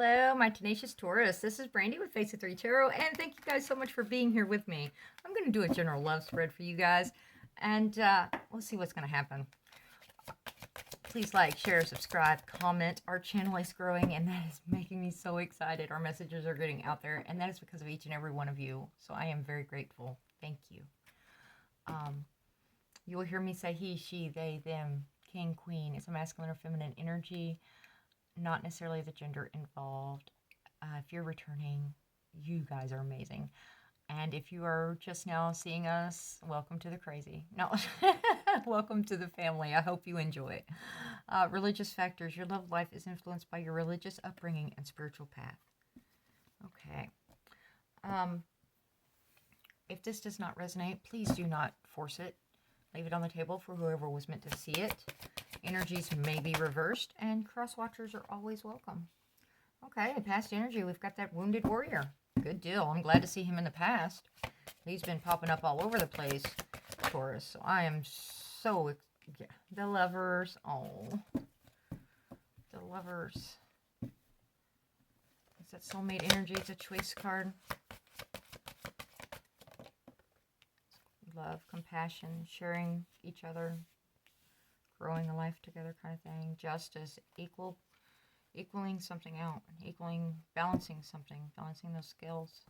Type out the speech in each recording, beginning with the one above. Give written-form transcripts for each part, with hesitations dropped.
Hello, my tenacious Taurus. This is Brandy with Face of 3 Tarot, and thank you guys so much for being here with me. I'm going to do a general love spread for you guys, and we'll see what's going to happen. Please like, share, subscribe, comment. Our channel is growing, and that is making me so excited. Our messages are getting out there, and that is because of each and every one of you, so I am very grateful. Thank you. You will hear me say he, she, they, them, king, queen. It's a masculine or feminine energy. Not necessarily the gender involved. If you're returning, you guys are amazing. And if you are just now seeing us, welcome to the crazy. No, welcome to the family. I hope you enjoy it. Religious factors. Your love life is influenced by your religious upbringing and spiritual path. Okay. If this does not resonate, please do not force it. Leave it on the table for whoever was meant to see it. Energies may be reversed, and cross-watchers are always welcome. Okay, past energy, we've got that wounded warrior. Good deal. I'm glad to see him in the past. He's been popping up all over the place, Taurus. So I am so... Yeah, the lovers. Oh. The lovers. Is that soulmate energy? It's a choice card. Love, compassion, sharing each other, growing a life together kind of thing. Justice, equaling something out, balancing something, balancing those scales.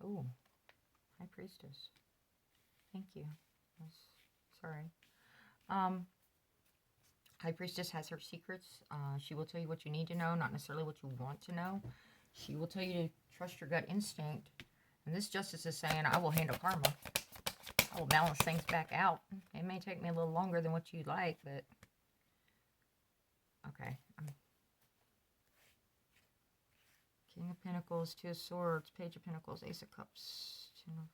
Oh, High Priestess. Thank you. Sorry. High Priestess has her secrets. She will tell you what you need to know, not necessarily what you want to know. She will tell you to trust your gut instinct. And this Justice is saying, I will handle karma. I will balance things back out. It may take me a little longer than what you'd like, but... Okay. King of Pentacles, Two of Swords, Page of Pentacles, Ace of Cups, Ten of...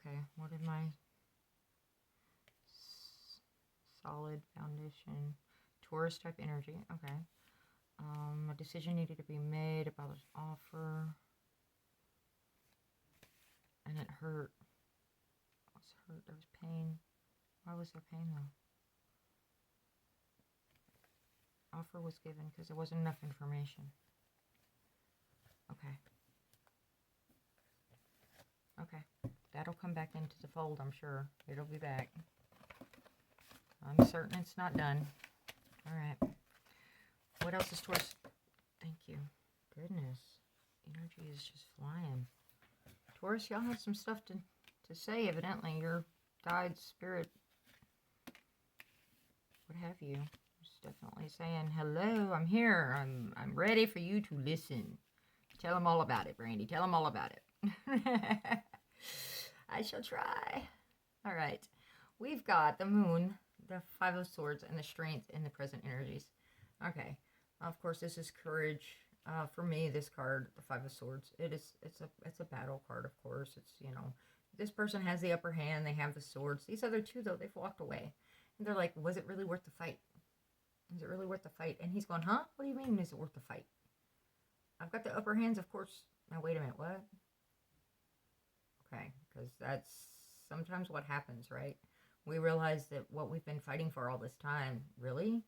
Okay, what did my... Solid foundation, Taurus type energy, okay. A decision needed to be made about this offer. And it hurt. Hurt. There was pain. Why was there pain though? Offer was given because there wasn't enough information. Okay. Okay. That'll come back into the fold, I'm sure. It'll be back. I'm certain it's not done. Alright. What else is Taurus? Thank you. Goodness. Energy is just flying. Taurus, y'all have some stuff to say, evidently. Your guide, spirit, what have you, is definitely saying, hello, I'm here. I'm ready for you to listen. Tell them all about it, Brandy. Tell them all about it. I shall try. All right. We've got the Moon, the Five of Swords, and the Strength in the present energies. Okay. Of course, this is courage. For me, this card, the Five of Swords, it's a battle card, of course. It's, you know, this person has the upper hand. They have the swords. These other two, though, they've walked away. And they're like, was it really worth the fight? Is it really worth the fight? And he's going, huh? What do you mean, is it worth the fight? I've got the upper hands, of course. Now, wait a minute, what? Okay, because that's sometimes what happens, right? We realize that what we've been fighting for all this time, really?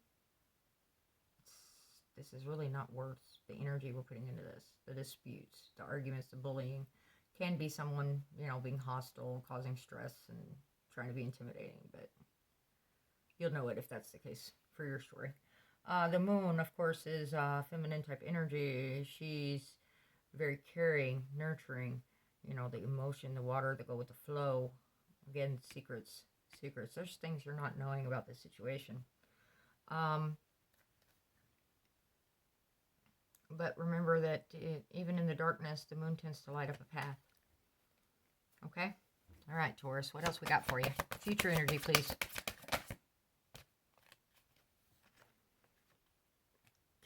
This is really not worth the energy we're putting into this. The disputes, the arguments, the bullying. Can be someone, you know, being hostile, causing stress, and trying to be intimidating, but you'll know it if that's the case for your story. The Moon, of course, is feminine type energy. She's very caring, nurturing, you know, the emotion, the water that go with the flow. Again, secrets. There's things you're not knowing about this situation. But remember that even in the darkness, the Moon tends to light up a path. Okay? All right, Taurus. What else we got for you? Future energy, please.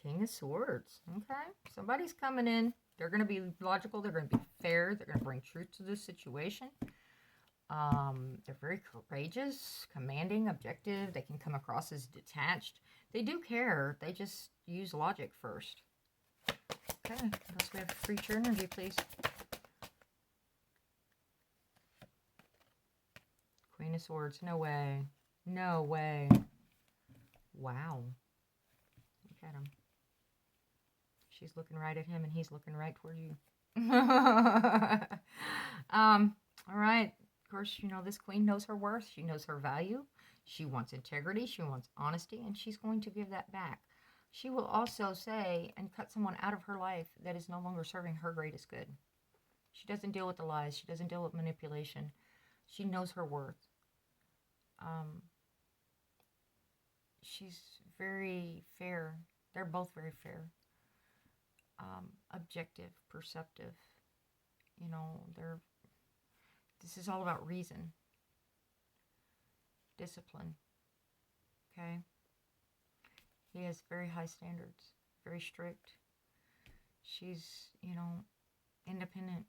King of Swords. Okay? Somebody's coming in. They're going to be logical. They're going to be fair. They're going to bring truth to this situation. They're very courageous, commanding, objective. They can come across as detached. They do care. They just use logic first. Okay. What else we have? Future energy, please. Queen of Swords. No way. No way. Wow. Look at him. She's looking right at him, and he's looking right toward you. All right. Of course, you know, this queen knows her worth. She knows her value. She wants integrity. She wants honesty, and she's going to give that back. She will also say and cut someone out of her life that is no longer serving her greatest good. She doesn't deal with the lies. She doesn't deal with manipulation. She knows her worth. She's very fair. They're both very fair. Objective, perceptive. You know, this is all about reason. Discipline. Okay? He has very high standards. Very strict. She's, you know, independent.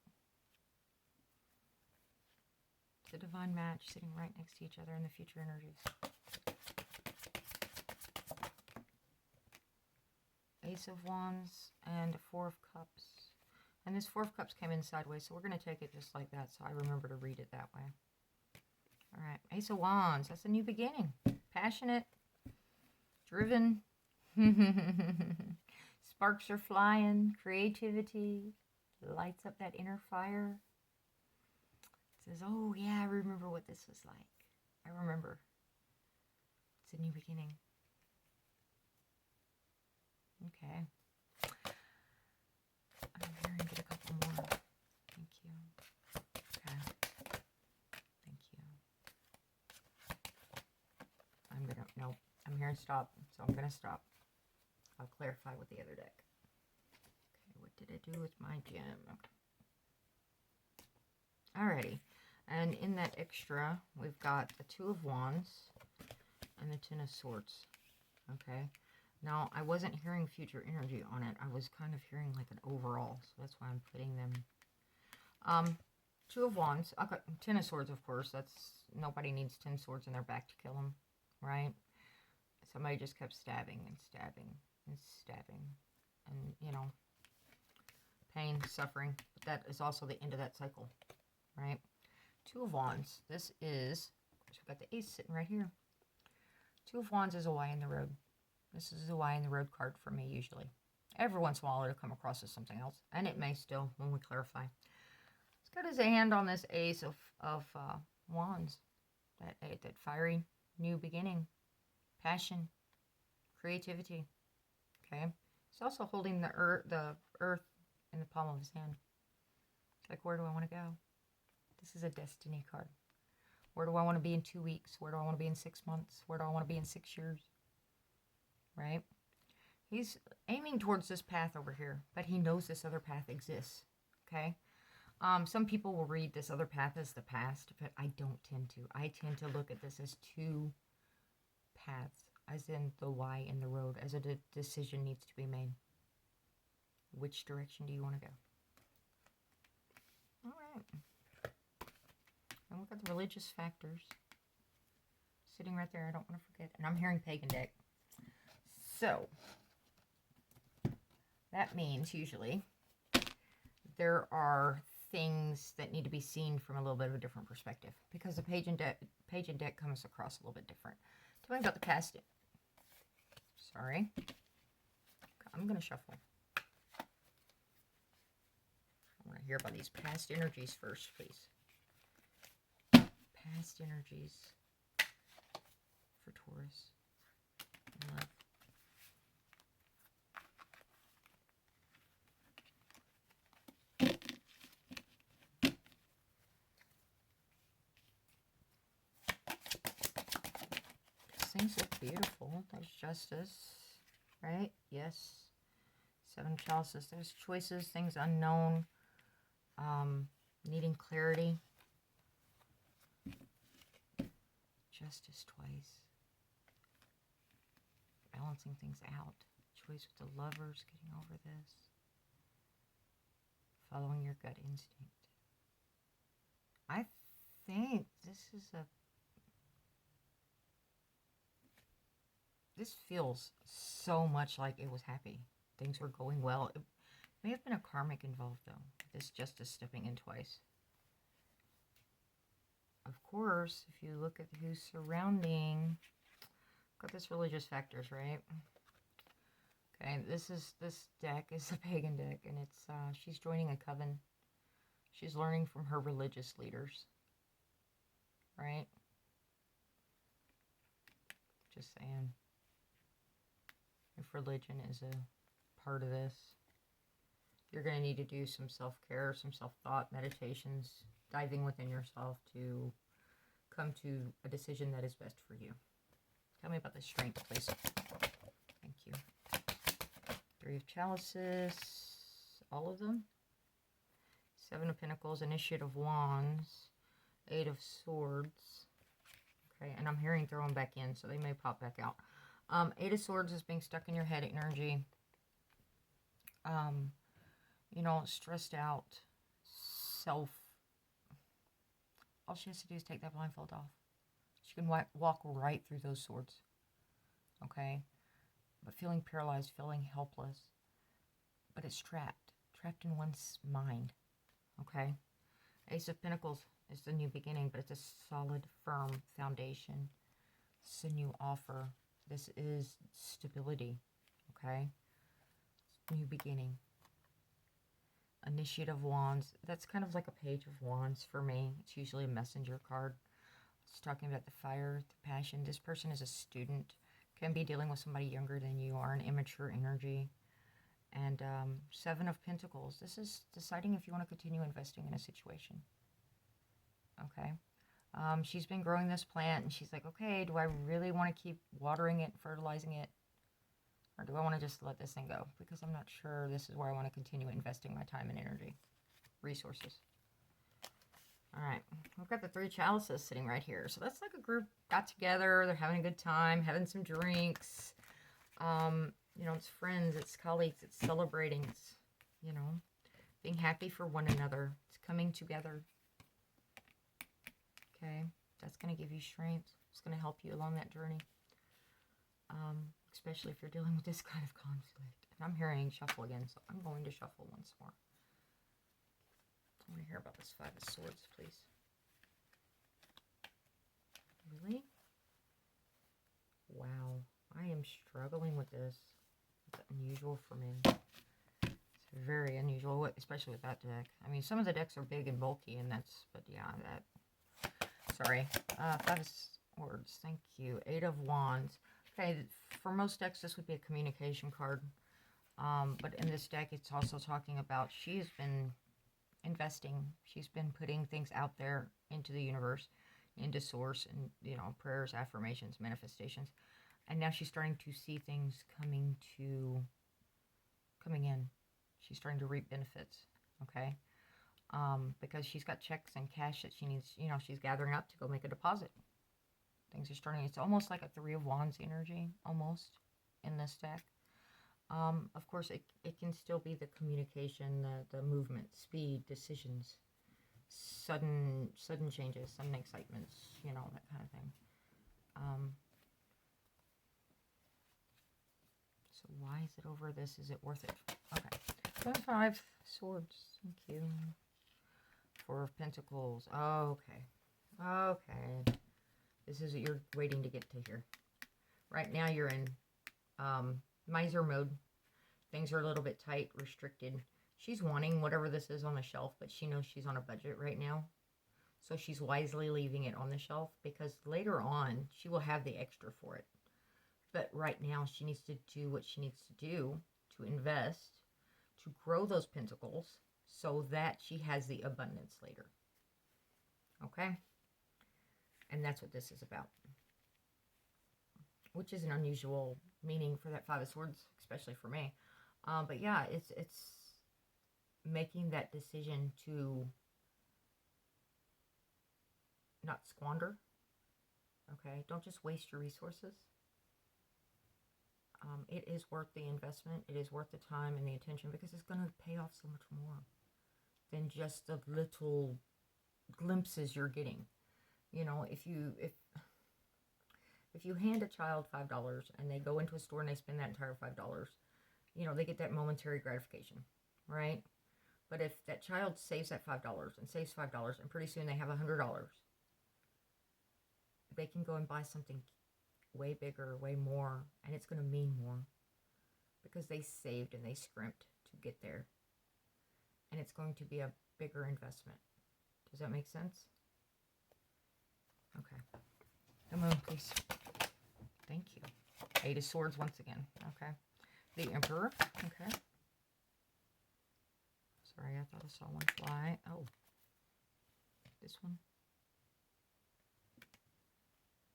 It's a divine match sitting right next to each other in the future energies. Ace of Wands and Four of Cups. And this Four of Cups came in sideways, so we're going to take it just like that, so I remember to read it that way. All right, Ace of Wands. That's a new beginning. Passionate. Driven. Sparks are flying. Creativity. Lights up that inner fire. It says, oh, yeah, I remember what this was like. I remember. It's a new beginning. Okay. I'm here and get a couple more. Thank you. Okay. Thank you. Nope. I'm here and stop. So I'm going to stop. I'll clarify with the other deck. Okay, what did I do with my gem? Alrighty. And in that extra, we've got the Two of Wands and the Ten of Swords. Okay. Now, I wasn't hearing future energy on it. I was kind of hearing like an overall. So that's why I'm putting them. Two of Wands. Okay, Ten of Swords, of course. Nobody needs 10 swords in their back to kill them. Right? Somebody just kept stabbing and stabbing and stabbing. And, you know, pain, suffering. But that is also the end of that cycle. Right? Two of Wands. This is, we've got the Ace sitting right here. Two of Wands is a Y in the road. This is a Y in the road card for me, usually. Every once in a while, it'll come across as something else. And it may still, when we clarify. As good as a hand on this Ace of Wands. That fiery new beginning. Passion. Creativity. Okay? He's also holding the earth in the palm of his hand. It's like, where do I want to go? This is a destiny card. Where do I want to be in 2 weeks? Where do I want to be in 6 months? Where do I want to be in 6 years? Right? He's aiming towards this path over here, but he knows this other path exists. Okay? Some people will read this other path as the past, but I don't tend to. I tend to look at this as two paths, as in the Y in the road, as a decision needs to be made. Which direction do you want to go? All right. And we've got the religious factors sitting right there. I don't want to forget. And I'm hearing pagan deck. So, that means usually there are things that need to be seen from a little bit of a different perspective, because the page and deck comes across a little bit different. Tell me about the past. Sorry. I'm going to shuffle. I want to hear about these past energies first, please. Past energies for Taurus. Love. Things look beautiful. There's justice, right? Yes. Seven of Chalices. There's choices, things unknown, needing clarity. Justice twice. Balancing things out. Choice with the Lovers, getting over this. Following your gut instinct. I think this feels so much like it was happy. Things were going well. It may have been a karmic involved, though. This justice stepping in twice. Of course, if you look at who's surrounding, got this religious factors, right? Okay, this deck is a pagan deck, and it's she's joining a coven. She's learning from her religious leaders, right? Just saying. If religion is a part of this, you're going to need to do some self-care, some self-thought, meditations, diving within yourself to come to a decision that is best for you. Tell me about the strength, please. Thank you. 3 of Chalices, all of them. 7 of Pentacles, Initiate of Wands, 8 of Swords. Okay, and I'm hearing throw them back in, so they may pop back out. 8 of Swords is being stuck in your head energy. You know, stressed out, self. All she has to do is take that blindfold off. She can walk right through those swords. Okay? But feeling paralyzed, feeling helpless. But it's trapped in one's mind. Okay? Ace of Pentacles is the new beginning, but it's a solid, firm foundation. It's a new offer. This is stability. Okay? New beginning. Initiate of Wands. That's kind of like a Page of Wands for me. It's usually a messenger card. It's talking about the fire, the passion. This person is a student. Can be dealing with somebody younger than you are, an immature energy. And 7 of Pentacles. This is deciding if you want to continue investing in a situation. Okay. She's been growing this plant, and she's like, okay, do I really want to keep watering it, fertilizing it? Or do I want to just let this thing go? Because I'm not sure this is where I want to continue investing my time and energy. Resources. All right. We've got the 3 chalices sitting right here. So that's like a group got together. They're having a good time, having some drinks. You know, it's friends, it's colleagues, it's celebrating. It's, you know, being happy for one another. It's coming together. Okay. That's going to give you strength. It's going to help you along that journey. Especially if you're dealing with this kind of conflict. And I'm hearing shuffle again, so I'm going to shuffle once more. I want to hear about this 5 of Swords, please. Really? Wow. I am struggling with this. It's unusual for me. It's very unusual, especially with that deck. I mean, some of the decks are big and bulky, and that's, but yeah, that. Sorry. 5 of Swords. Thank you. 8 of Wands. Okay, for most decks, this would be a communication card. But in this deck, it's also talking about she's been investing. She's been putting things out there into the universe, into source, and, you know, prayers, affirmations, manifestations. And now she's starting to see things coming in. She's starting to reap benefits, okay? Because she's got checks and cash that she needs, you know, she's gathering up to go make a deposit. Things are starting, it's almost like a 3 of Wands energy, almost, in this deck. Of course, it can still be the communication, the movement, speed, decisions, sudden changes, sudden excitements, you know, that kind of thing. So why is it over this? Is it worth it? Okay. 5 Swords. Thank you. 4 of Pentacles. Okay. Okay. This is what you're waiting to get to here. Right now you're in miser mode. Things are a little bit tight, restricted. She's wanting whatever this is on the shelf, but she knows she's on a budget right now. So she's wisely leaving it on the shelf because later on she will have the extra for it. But right now she needs to do what she needs to do to invest, to grow those pentacles so that she has the abundance later. Okay? And that's what this is about. Which is an unusual meaning for that 5 of Swords, especially for me. But yeah, it's making that decision to not squander. Okay? Don't just waste your resources. It is worth the investment. It is worth the time and the attention because it's going to pay off so much more than just the little glimpses you're getting. You know, if you hand a child $5 and they go into a store and they spend that entire $5, you know, they get that momentary gratification, right? But if that child saves that $5 and saves $5 and pretty soon they have $100, they can go and buy something way bigger, way more, and it's going to mean more because they saved and they scrimped to get there. And it's going to be a bigger investment. Does that make sense? Okay. The moon, please. Thank you. 8 of Swords once again. Okay. The Emperor. Okay. Sorry, I thought I saw one fly. Oh. This one.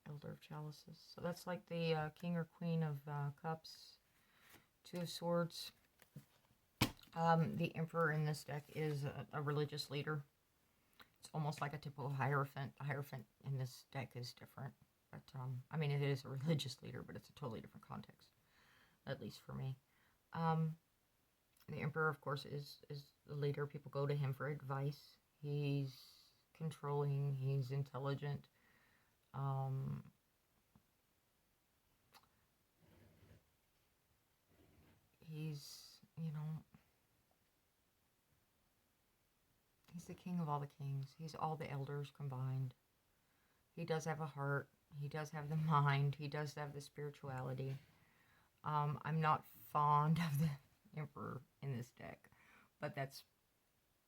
Elder of Chalices. So that's like the King or Queen of Cups. 2 of Swords. The Emperor in this deck is a religious leader. It's almost like a typical Hierophant. The Hierophant in this deck is different. But, I mean, it is a religious leader, but it's a totally different context. At least for me. The Emperor, of course, is the leader. People go to him for advice. He's controlling. He's intelligent. He's, you know, he's the king of all the kings. He's all the elders combined. He does have a heart. He does have the mind. He does have the spirituality. I'm not fond of the Emperor in this deck, but that's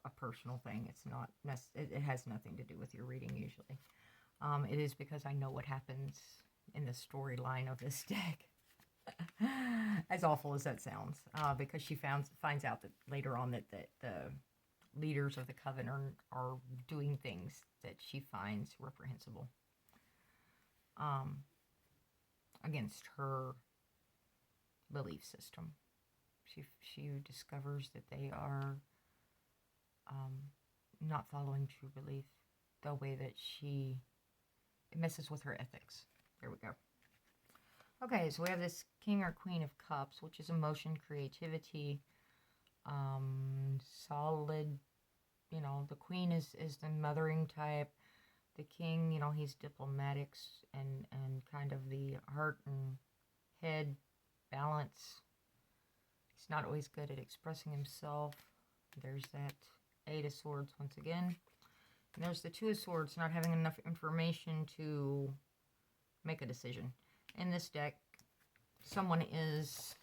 a personal thing. It's not. It has nothing to do with your reading usually. It is because I know what happens in the storyline of this deck. As awful as that sounds, because she finds out that later on that the leaders of the coven are doing things that she finds reprehensible against her belief system. She discovers that they are not following true belief the way that it messes with her ethics. There we go. Okay, so we have this King or Queen of Cups, which is emotion, creativity, solid, you know, the Queen is the mothering type. The King, you know, he's diplomatics and kind of the heart and head balance. He's not always good at expressing himself. There's that 8 of Swords once again. And there's the 2 of Swords, not having enough information to make a decision. In this deck, someone is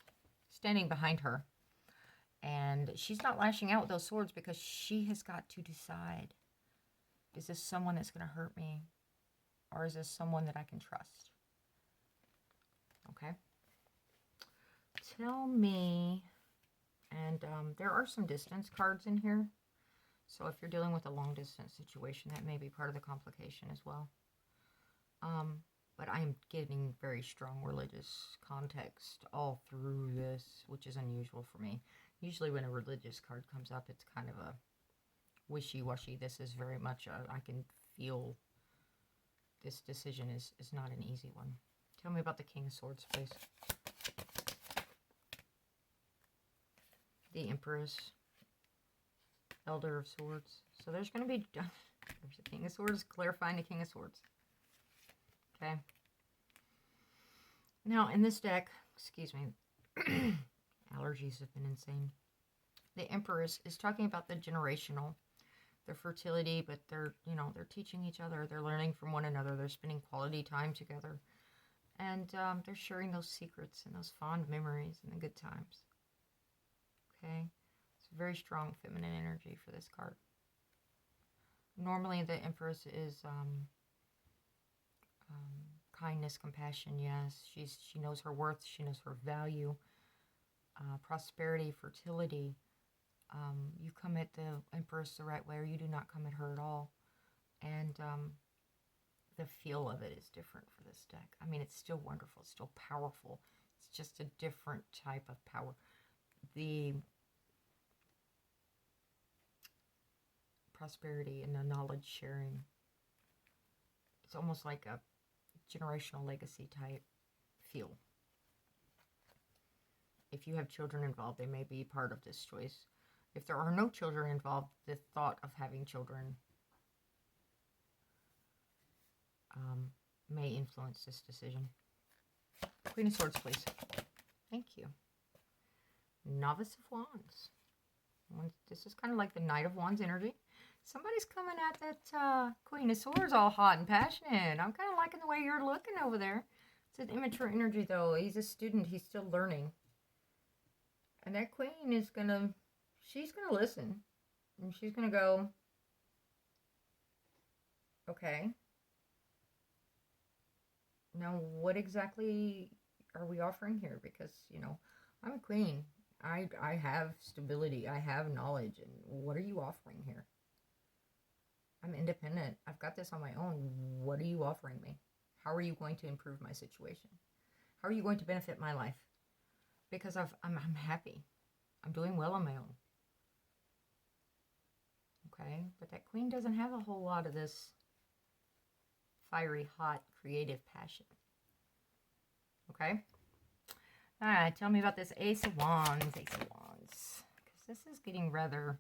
standing behind her, and she's not lashing out with those swords because she has got to decide, is this someone that's going to hurt me, or is this someone that I can trust? Okay. Tell me, and there are some distance cards in here, so if you're dealing with a long distance situation, that may be part of the complication as well. But I am getting very strong religious context all through this, which is unusual for me. Usually when a religious card comes up, it's kind of a wishy-washy. This is very much I can feel this decision is not an easy one. Tell me about the King of Swords, please. The Empress. Elder of Swords. So there's going to be... There's the King of Swords, clarifying the King of Swords. Okay. Now, in this deck, excuse me, allergies have been insane. The Empress is talking about the generational, their fertility, but they're teaching each other, they're learning from one another, they're spending quality time together, and they're sharing those secrets and those fond memories and the good times. Okay. It's a very strong feminine energy for this card. Normally, the Empress is... kindness, compassion, yes. She knows her worth. She knows her value. Prosperity, fertility. You come at the Empress the right way, or you do not come at her at all. And the feel of it is different for this deck. I mean, it's still wonderful. It's still powerful. It's just a different type of power. The prosperity and the knowledge sharing. It's almost like a generational legacy type feel. If you have children involved, they may be part of this choice. If there are no children involved, the thought of having children may influence this decision. Queen of Swords, please. Thank you. Novice of Wands. This is kind of like the Knight of Wands energy. Somebody's coming at that Queen of Swords all hot and passionate. I'm kind of liking the way you're looking over there. It's an immature energy, though. He's a student. He's still learning. And that queen is gonna, she's gonna listen. And she's gonna go, okay, now what exactly are we offering here? Because, you know, I'm a queen. I have stability. I have knowledge. And what are you offering here? I'm independent. I've got this on my own. What are you offering me? How are you going to improve my situation? How are you going to benefit my life? Because I'm happy. I'm doing well on my own. Okay? But that queen doesn't have a whole lot of this fiery, hot, creative passion. Okay? All right, tell me about this Ace of Wands. Ace of Wands. Because this is getting rather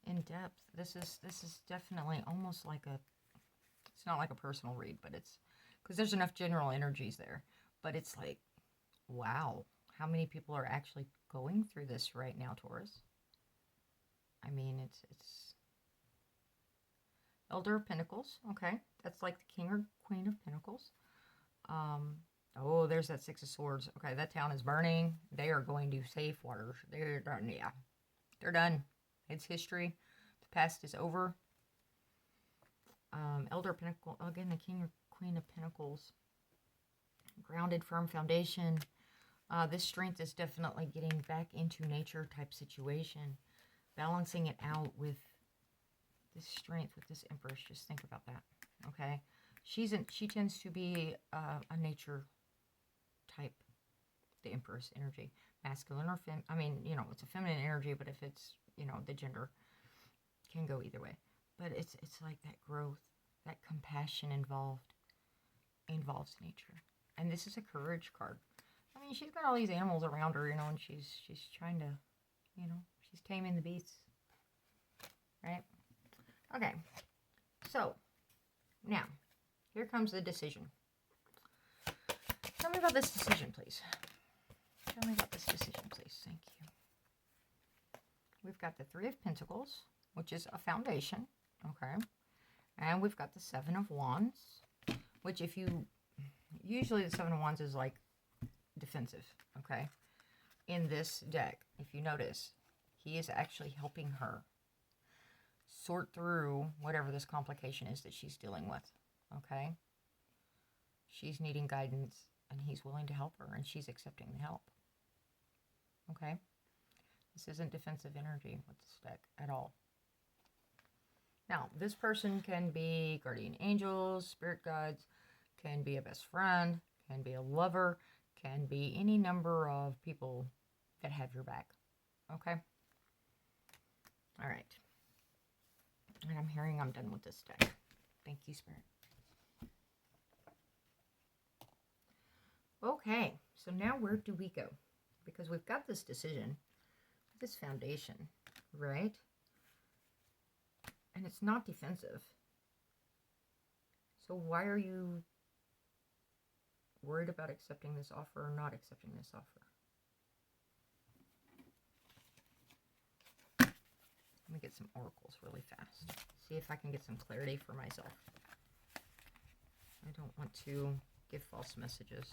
in depth. This is definitely almost like a, it's not like a personal read, but it's, because there's enough general energies there. But it's like, wow, how many people are actually going through this right now, Taurus? I mean, it's Elder of Pentacles, okay? That's like the King or Queen of Pentacles. Oh, there's that Six of Swords. Okay, that town is burning. They are going to safe waters. They're done, yeah. They're done. It's history. The past is over. Elder Pentacle, again, the King or Queen of Pentacles. Grounded, firm foundation. This strength is definitely getting back into nature type situation. Balancing it out with this strength, with this Empress. Just think about that, okay? She tends to be a nature type, the Empress energy. Masculine or I mean, you know, it's a feminine energy, but if it's, you know, the gender can go either way. But it's like that growth, that compassion involves nature. And this is a courage card. I mean, she's got all these animals around her, you know, and she's trying to, you know, she's taming the beasts. Right? Okay. So, now, here comes the decision. Tell me about this decision, please. Tell me about this decision, please. Thank you. We've got the Three of Pentacles, which is a foundation. Okay. And we've got the Seven of Wands, which if you... Usually the Seven of Wands is like defensive. Okay. In this deck, if you notice, he is actually helping her sort through whatever this complication is that she's dealing with. Okay. She's needing guidance, and he's willing to help her, and she's accepting the help. Okay? This isn't defensive energy with this deck at all. Now, this person can be guardian angels, spirit guides, can be a best friend, can be a lover, can be any number of people that have your back. Okay? All right. And I'm hearing I'm done with this deck. Thank you, Spirit. Okay, so now where do we go? Because we've got this decision, this foundation, right? And it's not defensive. So why are you worried about accepting this offer or not accepting this offer? Let me get some oracles really fast. See if I can get some clarity for myself. I don't want to give false messages.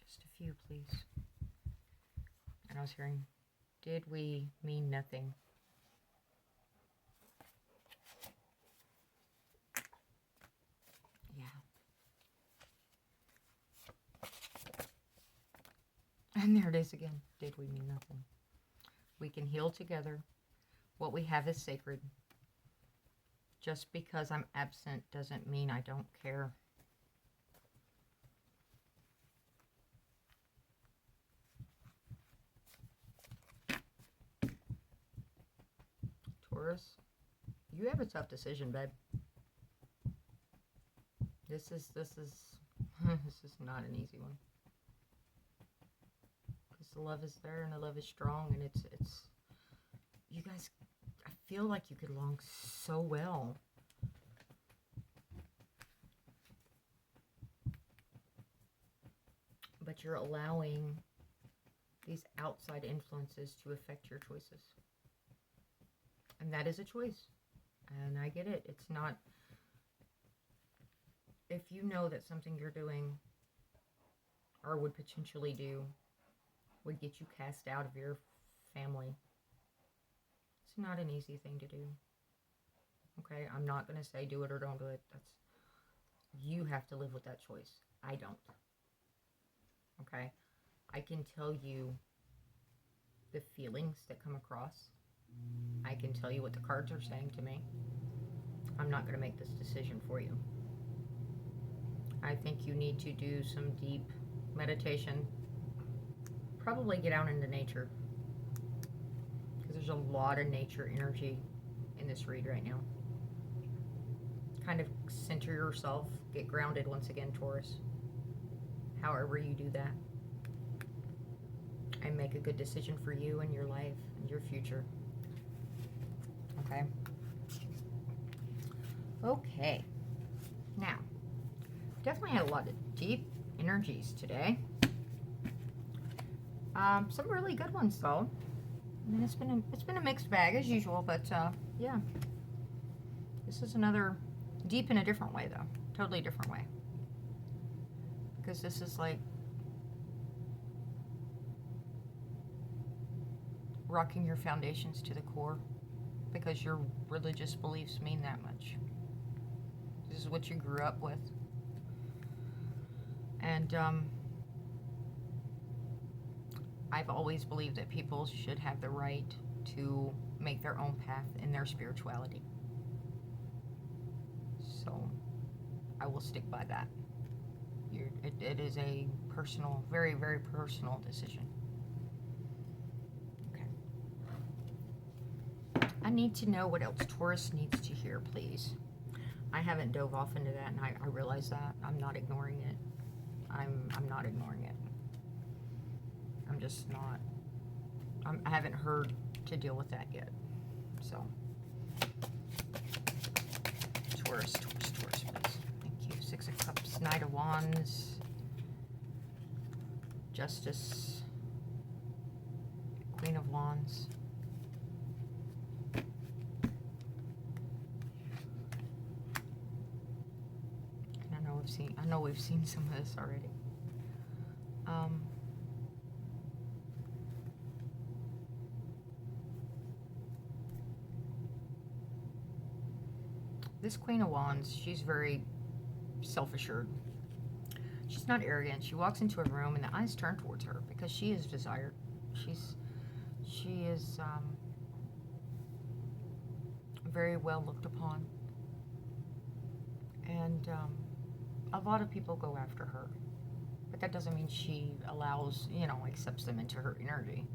Just a few, please. And I was hearing, did we mean nothing? Yeah. And there it is again. Did we mean nothing? We can heal together. What we have is sacred. Just because I'm absent doesn't mean I don't care. Taurus, you have a tough decision, babe. This is this is not an easy one. Because the love is there and the love is strong, and it's you guys, I feel like you get along so well. But you're allowing these outside influences to affect your choices. And that is a choice. And I get it. It's not if you know that something you're doing or would potentially do would get you cast out of your family, it's not an easy thing to do. Okay, I'm not going to say do it or don't do it. You have to live with that choice. I don't. Okay, I can tell you the feelings that come across. I can tell you what the cards are saying to me. I'm not going to make this decision for you. I think you need to do some deep meditation. Probably get out into nature, because there's a lot of nature energy in this read right now. Kind of center yourself, get grounded once again, Taurus. However you do that, and make a good decision for you and your life and your future. Okay? Okay. Now, definitely had a lot of deep energies today. Some really good ones though. I mean, it's been a mixed bag as usual, but yeah. This is another deep in a different way though. Totally different way. Because this is like rocking your foundations to the core, because your religious beliefs mean that much. This is what you grew up with. And I've always believed that people should have the right to make their own path in their spirituality. So I will stick by that. It is a personal, very, very personal decision. Okay. I need to know what else Taurus needs to hear, please. I haven't dove off into that, and I realize that. I'm not ignoring it. I'm not ignoring it. I'm just not. I haven't heard to deal with that yet. So, Taurus, please. Thank you. Six of Cups, Knight of Wands, Justice, Queen of Wands. And I know we've seen some of this already. This Queen of Wands, she's very self-assured. She's not arrogant. She walks into a room and the eyes turn towards her because she is desired. She is very well looked upon. And a lot of people go after her. But that doesn't mean she allows, accepts them into her energy.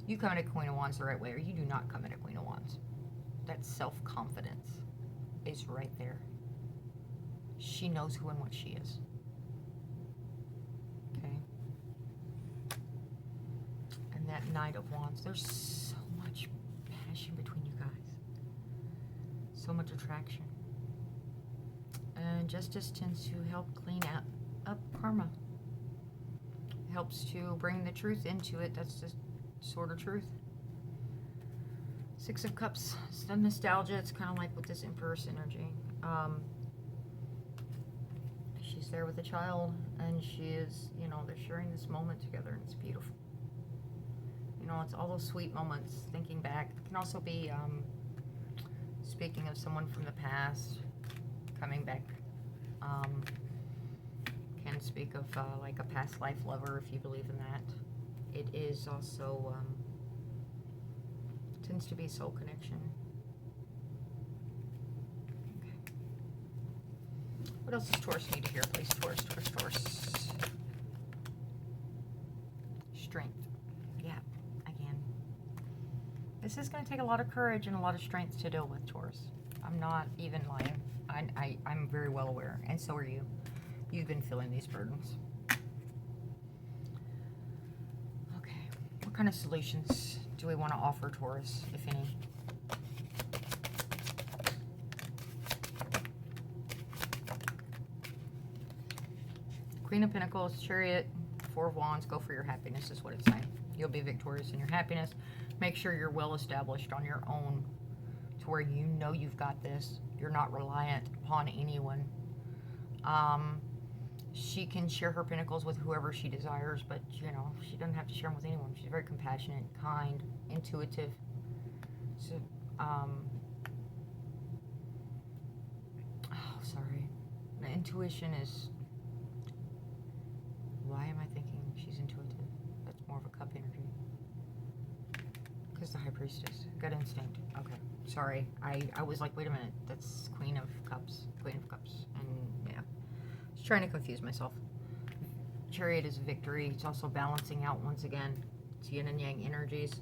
You come at a Queen of Wands the right way, or you do not come at a Queen of Wands. That self-confidence is right there. She knows who and what she is. Okay? And that Knight of Wands, there's so much passion between you guys. So much attraction. And Justice tends to help clean up karma. Helps to bring the truth into it. That's the sort of truth. Six of Cups, it's the nostalgia. It's kind of like with this Empress energy. She's there with a child, and she is, they're sharing this moment together, and it's beautiful. It's all those sweet moments, thinking back. It can also be speaking of someone from the past, coming back. Can speak of like a past life lover, if you believe in that. It is also tends to be soul connection. Okay. What else does Taurus need to hear, please? Taurus. Strength. Yeah, again. This is going to take a lot of courage and a lot of strength to deal with, Taurus. I'm not even lying. I'm very well aware, and so are you. You've been feeling these burdens. Okay. What kind of solutions do we want to offer, Taurus, if any? Queen of Pentacles, Chariot, Four of Wands, go for your happiness is what it's saying. You'll be victorious in your happiness. Make sure you're well established on your own to where you know you've got this. You're not reliant upon anyone. She can share her pentacles with whoever she desires, but, you know, she doesn't have to share them with anyone. She's very compassionate, kind, intuitive. So, oh, sorry. The intuition is, why am I thinking she's intuitive? That's more of a cup energy. Because the High Priestess. Gut instinct. Okay. Sorry. I was like, wait a minute. That's Queen of Cups. Queen of Cups. And, yeah. Just trying to confuse myself. Chariot is victory. It's also balancing out once again. It's yin and yang energies.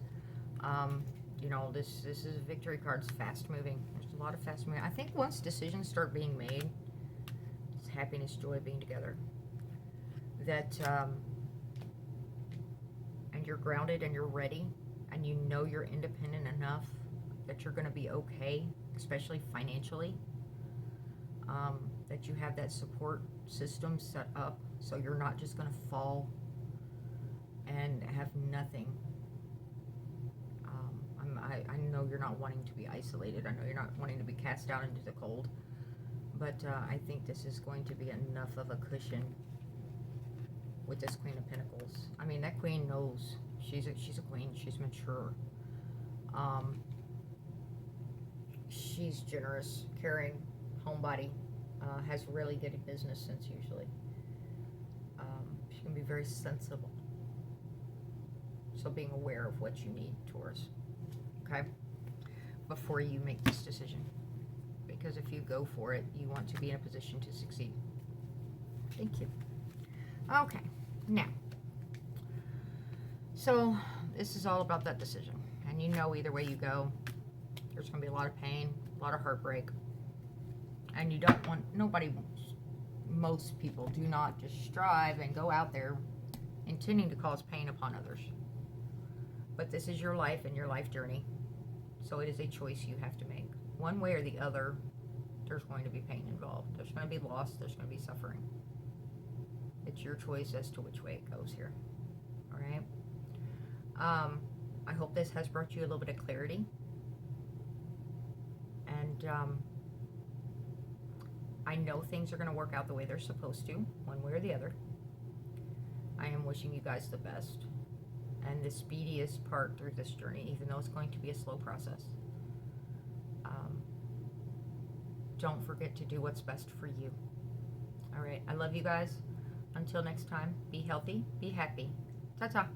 You know, this is a victory card. It's fast moving. There's a lot of fast moving. I think once decisions start being made, it's happiness, joy being together. That, and you're grounded and you're ready, and you know you're independent enough that you're going to be okay, especially financially. That you have that support system set up so you're not just going to fall and have nothing. I know you're not wanting to be isolated. I know you're not wanting to be cast out into the cold. But I think this is going to be enough of a cushion with this Queen of Pentacles. I mean, that Queen knows. She's a queen. She's mature. She's generous, caring, homebody. Has really good business sense usually. She can be very sensible. So being aware of what you need, Taurus. Okay? Before you make this decision. Because if you go for it, you want to be in a position to succeed. Thank you. Okay. Now. So, this is all about that decision. And you know either way you go, there's going to be a lot of pain, a lot of heartbreak. And you don't want, most people do not just strive and go out there intending to cause pain upon others. But this is your life and your life journey. So it is a choice you have to make. One way or the other, there's going to be pain involved. There's going to be loss. There's going to be suffering. It's your choice as to which way it goes here. All right? I hope this has brought you a little bit of clarity. And I know things are going to work out the way they're supposed to, one way or the other. I am wishing you guys the best and the speediest part through this journey, even though it's going to be a slow process. Don't forget to do what's best for you. All right, I love you guys. Until next time, be healthy, be happy. Ta-ta.